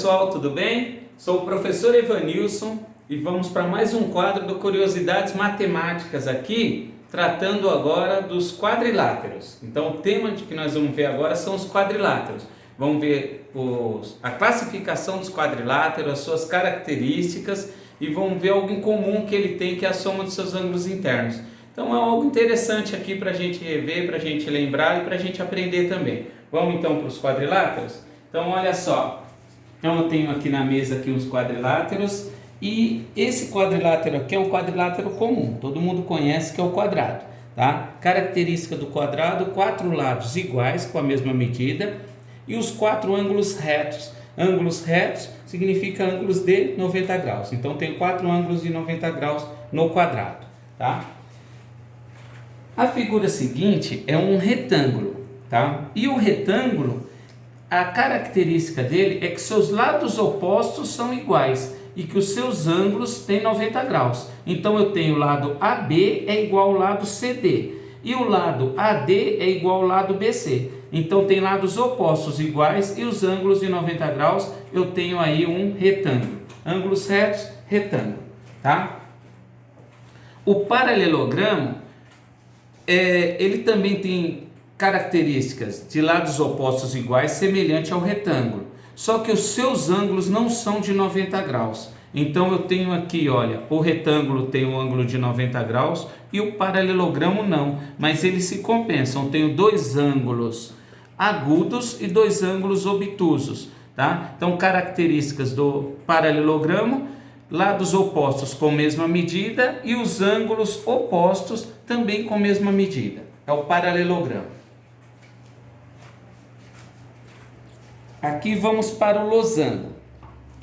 pessoal, tudo bem? Sou o professor Evanilson e vamos para mais um quadro do Curiosidades Matemáticas aqui, tratando agora dos quadriláteros. Então o tema que nós vamos ver agora são os quadriláteros. Vamos ver a classificação dos quadriláteros, as suas características e vamos ver algo em comum que ele tem, que é a soma dos seus ângulos internos. Então é algo interessante aqui para a gente rever, para a gente lembrar e para a gente aprender também. Vamos então para os quadriláteros? Então olha só, então eu tenho aqui na mesa aqui os quadriláteros e esse quadrilátero aqui é um quadrilátero comum, todo mundo conhece que é o quadrado, tá? Característica do quadrado: 4 lados iguais com a mesma medida e os 4 ângulos retos. Ângulos retos significa ângulos de 90 graus, então tem 4 ângulos de 90 graus no quadrado, tá? A figura seguinte é um retângulo, tá? E o retângulo, a característica dele é que seus lados opostos são iguais e que os seus ângulos têm 90 graus. Então eu tenho o lado AB é igual ao lado CD e o lado AD é igual ao lado BC. Então tem lados opostos iguais e os ângulos de 90 graus, eu tenho aí um retângulo. Ângulos retos, retângulo, tá? O paralelogramo, ele também tem características de lados opostos iguais, semelhante ao retângulo, só que os seus ângulos não são de 90 graus. Então eu tenho aqui, olha, o retângulo tem um ângulo de 90 graus e o paralelogramo não, mas eles se compensam. Eu tenho 2 ângulos agudos e 2 ângulos obtusos, tá? Então características do paralelogramo: lados opostos com mesma medida e os ângulos opostos também com mesma medida. É o paralelogramo. Aqui vamos para o losango.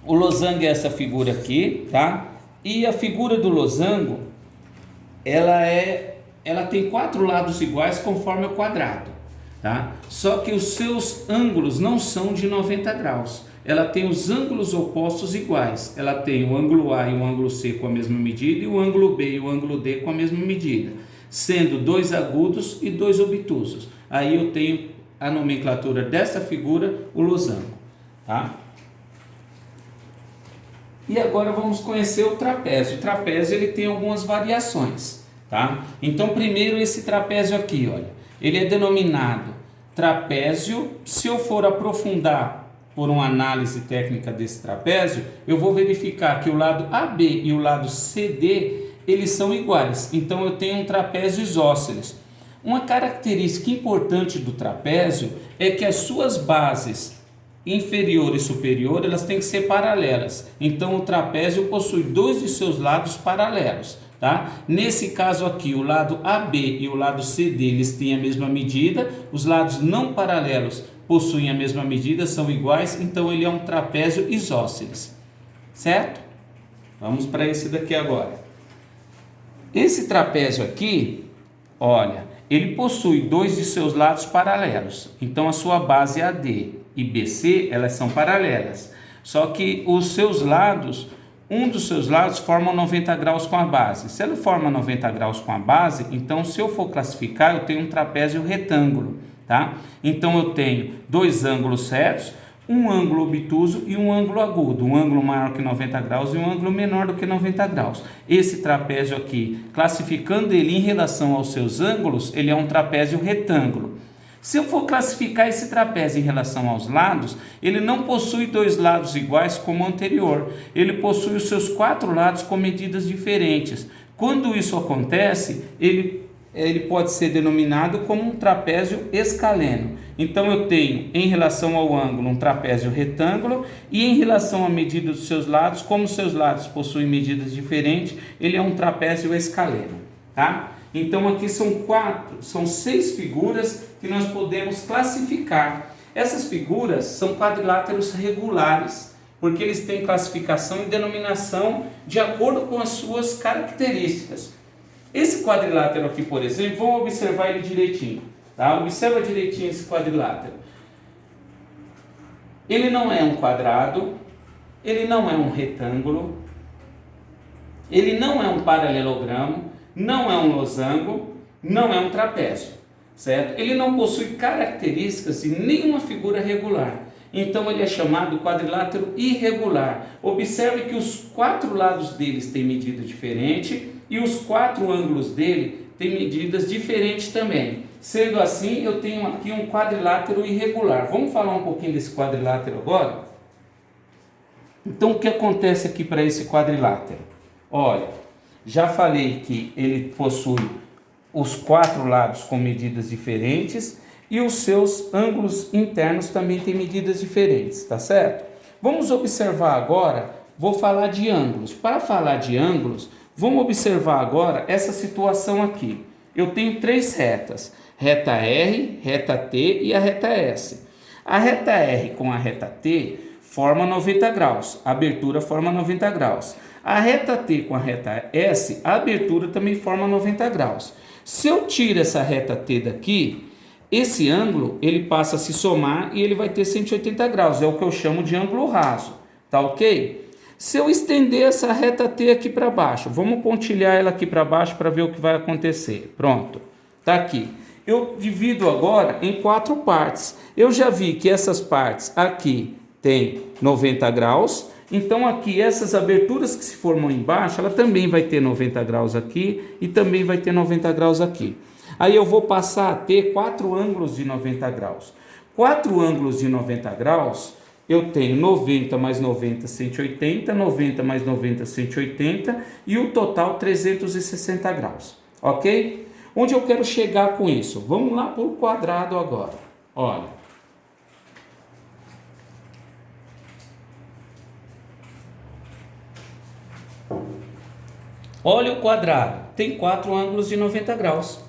O losango é essa figura aqui, tá? E a figura do losango, ela tem 4 lados iguais conforme o quadrado, tá? Só que os seus ângulos não são de 90 graus. Ela tem os ângulos opostos iguais. Ela tem o ângulo A e o ângulo C com a mesma medida e o ângulo B e o ângulo D com a mesma medida, sendo 2 agudos e 2 obtusos. Aí eu tenho a nomenclatura dessa figura, o losango, tá? E agora vamos conhecer o trapézio. O trapézio, ele tem algumas variações, tá? Então primeiro esse trapézio aqui, olha, ele é denominado trapézio. Se eu for aprofundar por uma análise técnica desse trapézio, eu vou verificar que o lado AB e o lado CD, eles são iguais, então eu tenho um trapézio isósceles. Uma característica importante do trapézio é que as suas bases inferior e superior, elas têm que ser paralelas. Então o trapézio possui 2 de seus lados paralelos, tá? Nesse caso aqui, o lado AB e o lado CD, eles têm a mesma medida. Os lados não paralelos possuem a mesma medida, são iguais, então ele é um trapézio isósceles, certo? Vamos para esse daqui agora. Esse trapézio aqui, olha, ele possui 2 de seus lados paralelos, então a sua base AD e BC, elas são paralelas, só que os seus lados, um dos seus lados forma 90 graus com a base. Se ele forma 90 graus com a base, então se eu for classificar, eu tenho um trapézio retângulo, tá? Então eu tenho 2 ângulos retos, um ângulo obtuso e um ângulo agudo, um ângulo maior que 90 graus e um ângulo menor do que 90 graus. Esse trapézio aqui, classificando ele em relação aos seus ângulos, ele é um trapézio retângulo. Se eu for classificar esse trapézio em relação aos lados, ele não possui 2 lados iguais como o anterior, ele possui os seus 4 lados com medidas diferentes. Quando isso acontece, ele pode ser denominado como um trapézio escaleno. Então eu tenho, em relação ao ângulo, um trapézio retângulo, e em relação à medida dos seus lados, como os seus lados possuem medidas diferentes, ele é um trapézio escaleno, tá? Então aqui são 6 figuras que nós podemos classificar. Essas figuras são quadriláteros regulares, porque eles têm classificação e denominação de acordo com as suas características. Esse quadrilátero aqui, por exemplo, vamos observar ele direitinho, tá? Observa direitinho esse quadrilátero. Ele não é um quadrado, ele não é um retângulo, ele não é um paralelogramo, não é um losango, não é um trapézio, certo? Ele não possui características de nenhuma figura regular. então ele é chamado quadrilátero irregular. Observe que os 4 lados deles têm medida diferente e os 4 ângulos dele têm medidas diferentes também. Sendo assim, eu tenho aqui um quadrilátero irregular. Vamos falar um pouquinho desse quadrilátero agora? Então, o que acontece aqui para esse quadrilátero? Olha, já falei que ele possui os 4 lados com medidas diferentes e os seus ângulos internos também têm medidas diferentes, tá certo? Vamos observar agora, vou falar de ângulos. Para falar de ângulos, vamos observar agora essa situação aqui. Eu tenho 3 retas, reta R, reta T e a reta S. A reta R com a reta T forma 90 graus, a abertura forma 90 graus. A reta T com a reta S, a abertura também forma 90 graus. Se eu tiro essa reta T daqui, esse ângulo ele passa a se somar e ele vai ter 180 graus, é o que eu chamo de ângulo raso, tá ok? Se eu estender essa reta T aqui para baixo, vamos pontilhar ela aqui para baixo para ver o que vai acontecer. Pronto, tá aqui. Eu divido agora em 4 partes. Eu já vi que essas partes aqui tem 90 graus, então aqui essas aberturas que se formam embaixo, ela também vai ter 90 graus aqui e também vai ter 90 graus aqui. Aí eu vou passar a ter 4 ângulos de 90 graus. 4 ângulos de 90 graus, eu tenho 90 mais 90, 180, 90 mais 90, 180 e o total 360 graus, ok? Onde eu quero chegar com isso? Vamos lá para o quadrado agora, olha. Olha o quadrado, tem 4 ângulos de 90 graus.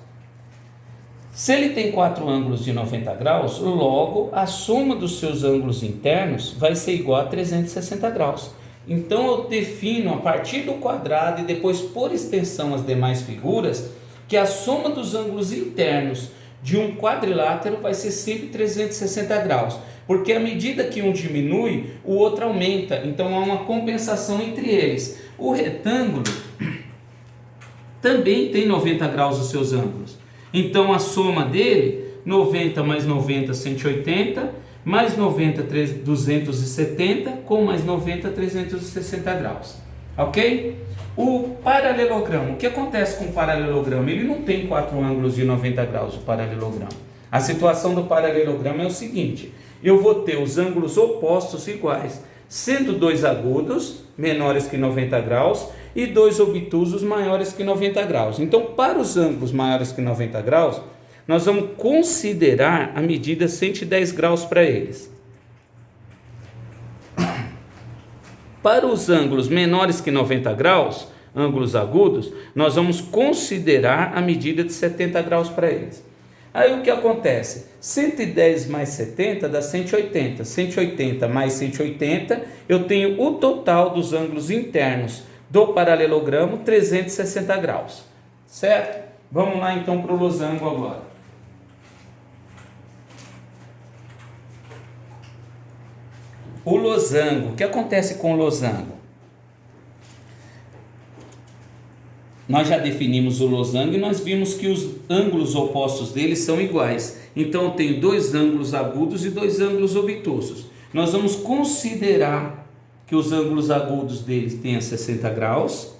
Se ele tem 4 ângulos de 90 graus, logo a soma dos seus ângulos internos vai ser igual a 360 graus. Então eu defino a partir do quadrado e depois por extensão as demais figuras, que a soma dos ângulos internos de um quadrilátero vai ser sempre 360 graus. Porque à medida que um diminui, o outro aumenta. Então há uma compensação entre eles. O retângulo também tem 90 graus os seus ângulos. Então a soma dele, 90 mais 90, 180, mais 90, 270, com mais 90, 360 graus. Ok? O paralelogramo, o que acontece com o paralelogramo? Ele não tem 4 ângulos de 90 graus, o paralelogramo. A situação do paralelogramo é o seguinte, eu vou ter os ângulos opostos iguais, sendo 2 agudos, menores que 90 graus, e 2 obtusos maiores que 90 graus. Então, para os ângulos maiores que 90 graus, nós vamos considerar a medida 110 graus para eles. Para os ângulos menores que 90 graus, ângulos agudos, nós vamos considerar a medida de 70 graus para eles. Aí o que acontece? 110 mais 70 dá 180. 180 mais 180, eu tenho o total dos ângulos internos do paralelogramo, 360 graus, certo? Vamos lá então para o losango agora. O losango, o que acontece com o losango? Nós já definimos o losango e nós vimos que os ângulos opostos dele são iguais. Então eu tenho 2 ângulos agudos e 2 ângulos obtusos. Nós vamos considerar que os ângulos agudos deles tenham 60 graus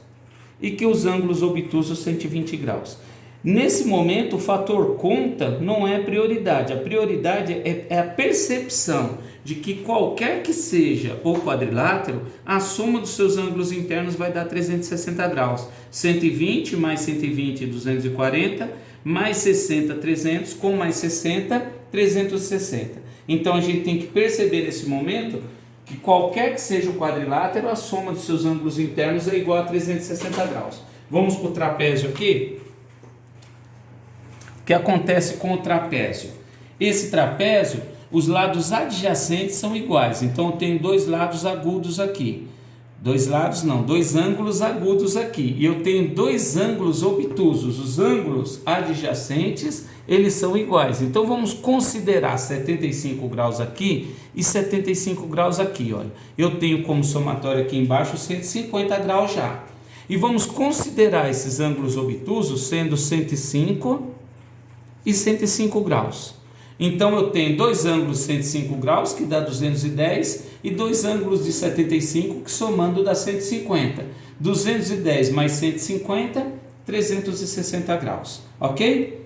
e que os ângulos obtusos 120 graus. Nesse momento, o fator conta não é prioridade. A prioridade é a percepção de que qualquer que seja o quadrilátero, a soma dos seus ângulos internos vai dar 360 graus. 120 mais 120, 240, mais 60, 300, com mais 60, 360. Então a gente tem que perceber nesse momento que qualquer que seja o quadrilátero, a soma dos seus ângulos internos é igual a 360 graus. Vamos para o trapézio aqui? O que acontece com o trapézio? Esse trapézio, os lados adjacentes são iguais, então eu tenho 2 lados agudos aqui. 2 lados não, 2 ângulos agudos aqui. E eu tenho 2 ângulos obtusos. Os ângulos adjacentes, eles são iguais. Então vamos considerar 75 graus aqui e 75 graus aqui. Olha, eu tenho como somatório aqui embaixo 150 graus já. E vamos considerar esses ângulos obtusos sendo 105 e 105 graus. Então eu tenho dois ângulos de 105 graus, que dá 210, e dois ângulos de 75, que somando dá 150. 210 mais 150, 360 graus, ok?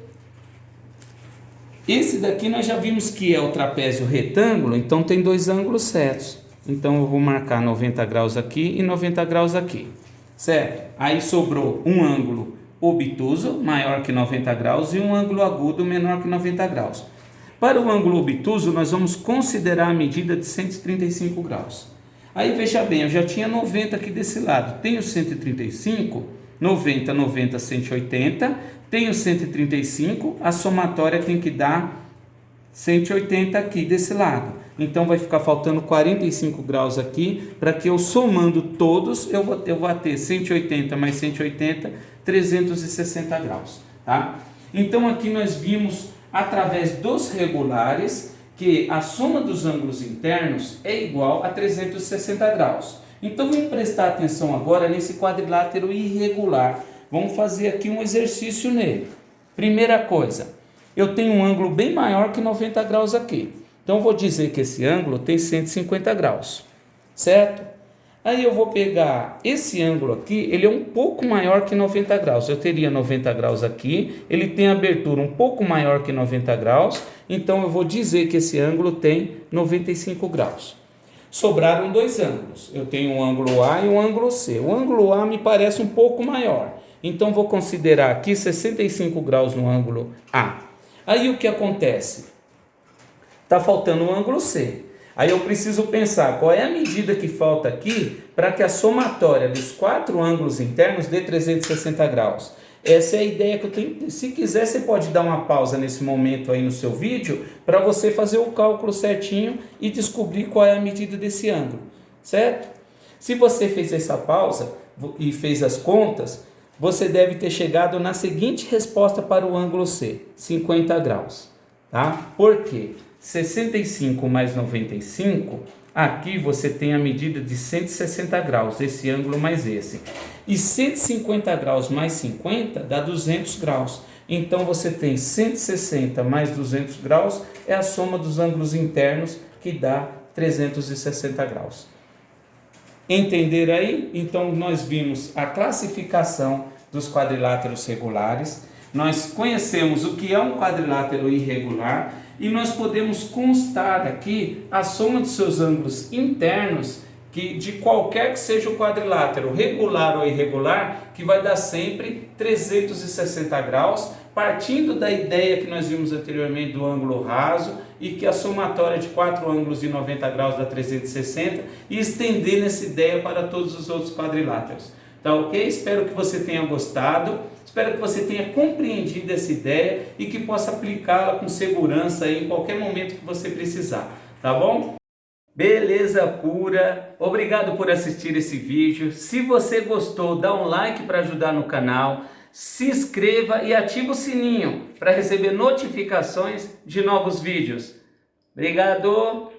Esse daqui nós já vimos que é o trapézio retângulo, então tem dois ângulos retos. Então eu vou marcar 90 graus aqui e 90 graus aqui, certo? Aí sobrou um ângulo obtuso, maior que 90 graus, e um ângulo agudo, menor que 90 graus. Para o ângulo obtuso, nós vamos considerar a medida de 135 graus. Aí veja bem, eu já tinha 90 aqui desse lado, tenho 135, 90, 90, 180, tenho 135, a somatória tem que dar 180 aqui desse lado. Então vai ficar faltando 45 graus aqui, para que eu somando todos, eu vou ter 180 mais 180, 360 graus, tá? Então aqui nós vimos, através dos regulares, que a soma dos ângulos internos é igual a 360 graus. Então vamos prestar atenção agora nesse quadrilátero irregular. Vamos fazer aqui um exercício nele. Primeira coisa, eu tenho um ângulo bem maior que 90 graus aqui. Então vou dizer que esse ângulo tem 150 graus, certo? Aí eu vou pegar esse ângulo aqui, ele é um pouco maior que 90 graus. Eu teria 90 graus aqui, ele tem abertura um pouco maior que 90 graus, então eu vou dizer que esse ângulo tem 95 graus. Sobraram dois ângulos, eu tenho um ângulo A e um ângulo C. O ângulo A me parece um pouco maior, então vou considerar aqui 65 graus no ângulo A. Aí o que acontece? Está faltando o ângulo C. Aí eu preciso pensar qual é a medida que falta aqui para que a somatória dos quatro ângulos internos dê 360 graus. Essa é a ideia que eu tenho. Se quiser, você pode dar uma pausa nesse momento aí no seu vídeo para você fazer o cálculo certinho e descobrir qual é a medida desse ângulo, certo? Se você fez essa pausa e fez as contas, você deve ter chegado na seguinte resposta para o ângulo C, 50 graus, tá? Por quê? 65 mais 95, aqui você tem a medida de 160 graus, esse ângulo mais esse. E 150 graus mais 50 dá 200 graus. Então você tem 160 mais 200 graus, é a soma dos ângulos internos, que dá 360 graus. Entenderam aí? Então nós vimos a classificação dos quadriláteros regulares, nós conhecemos o que é um quadrilátero irregular, e nós podemos constar aqui a soma dos seus ângulos internos, que de qualquer que seja o quadrilátero, regular ou irregular, que vai dar sempre 360 graus, partindo da ideia que nós vimos anteriormente do ângulo raso, e que a somatória de quatro ângulos de 90 graus dá 360, e estendendo essa ideia para todos os outros quadriláteros. Tá ok? Espero que você tenha gostado. Espero que você tenha compreendido essa ideia e que possa aplicá-la com segurança aí em qualquer momento que você precisar, tá bom? Beleza pura! Obrigado por assistir esse vídeo. Se você gostou, dá um like para ajudar no canal, se inscreva e ative o sininho para receber notificações de novos vídeos. Obrigado!